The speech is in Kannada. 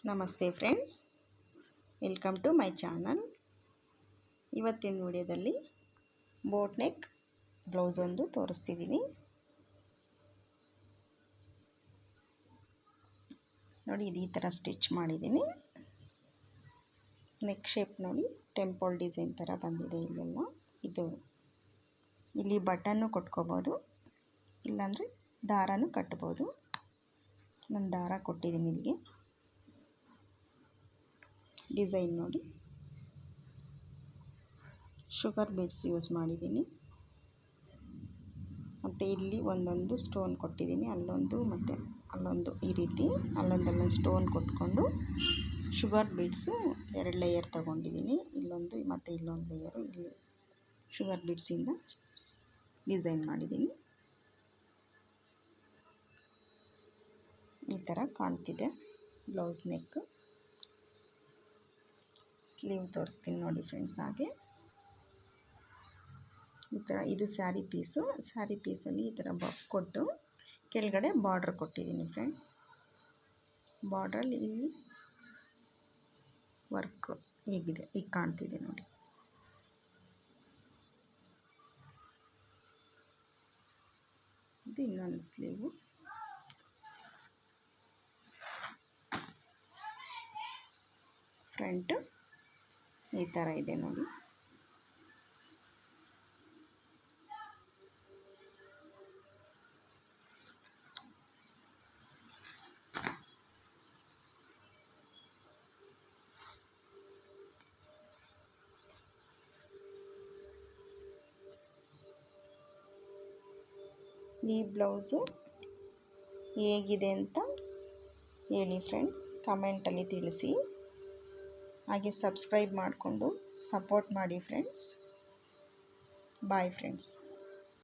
ನಮಸ್ತೆ friends, welcome to my channel. ಇವತ್ತಿನ ವಿಡಿಯೋದಲ್ಲಿ ಬೋಟ್ ನೆಕ್ ಬ್ಲೌಸ್ ಒಂದು ತೋರಿಸ್ತಿದ್ದೀನಿ. ನೋಡಿ, ಇದು ಈ ಥರ ಸ್ಟಿಚ್ ಮಾಡಿದ್ದೀನಿ. ನೆಕ್ ಶೇಪ್ ನೋಡಿ, ಟೆಂಪಲ್ ಡಿಸೈನ್ ಥರ ಬಂದಿದೆ. ಇಲ್ಲೆಲ್ಲ ಇಲ್ಲಿ ಬಟನ್ನು ಕೊಟ್ಕೋಬೋದು, ಇಲ್ಲಾಂದರೆ ದಾರನೂ ಕಟ್ಬೋದು. ನಾನು ದಾರ ಕೊಟ್ಟಿದ್ದೀನಿ. ಇಲ್ಲಿಗೆ ಡಿಸೈನ್ ನೋಡಿ, ಶುಗರ್ ಬೀಡ್ಸ್ ಯೂಸ್ ಮಾಡಿದ್ದೀನಿ. ಮತ್ತು ಇಲ್ಲಿ ಒಂದೊಂದು ಸ್ಟೋನ್ ಕೊಟ್ಟಿದ್ದೀನಿ, ಅಲ್ಲೊಂದು ಮತ್ತು ಅಲ್ಲೊಂದು, ಈ ರೀತಿ ಅಲ್ಲೊಂದು ಸ್ಟೋನ್ ಕೊಟ್ಕೊಂಡು ಶುಗರ್ ಬೀಡ್ಸು 2 ಲೇಯರ್ ತೊಗೊಂಡಿದ್ದೀನಿ. ಇಲ್ಲೊಂದು ಮತ್ತು ಇಲ್ಲೊಂದು ಲೇಯರು ಇಲ್ಲಿ ಶುಗರ್ ಬೀಡ್ಸಿಂದ ಡಿಸೈನ್ ಮಾಡಿದ್ದೀನಿ. ಈ ಥರ ಕಾಣ್ತಿದೆ ಬ್ಲೌಸ್ ನೆಕ್. ಸ್ಲೀವ್ ತೋರಿಸ್ತೀನಿ ನೋಡಿ ಫ್ರೆಂಡ್ಸ್. ಹಾಗೆ ಈ ಥರ ಇದು ಸ್ಯಾರಿ ಪೀಸಲ್ಲಿ ಈ ಥರ ಬಫ್ ಕೊಟ್ಟು ಕೆಳಗಡೆ ಬಾರ್ಡ್ರ್ ಕೊಟ್ಟಿದ್ದೀನಿ ಫ್ರೆಂಡ್ಸ್. ಬಾರ್ಡ್ರಲ್ಲಿ ಇಲ್ಲಿ ವರ್ಕ್ ಹೇಗಿದೆ, ಈಗ ಕಾಣ್ತಿದೆ ನೋಡಿ. ಇದು ಇನ್ನೊಂದು ಸ್ಲೀವು. ಫ್ರಂಟ್ ಈ ಥರ ಇದೆ ನೋಡಿ. ಈ ಬ್ಲೌಸು ಹೇಗಿದೆ ಅಂತ ಹೇಳಿ ಫ್ರೆಂಡ್ಸ್, ಕಮೆಂಟಲ್ಲಿ ತಿಳಿಸಿ. ಹಾಗೆ ಸಬ್ಸ್ಕ್ರೈಬ್ ಮಾಡಿಕೊಂಡು ಸಪೋರ್ಟ್ ಮಾಡಿ ಫ್ರೆಂಡ್ಸ್. Bye friends.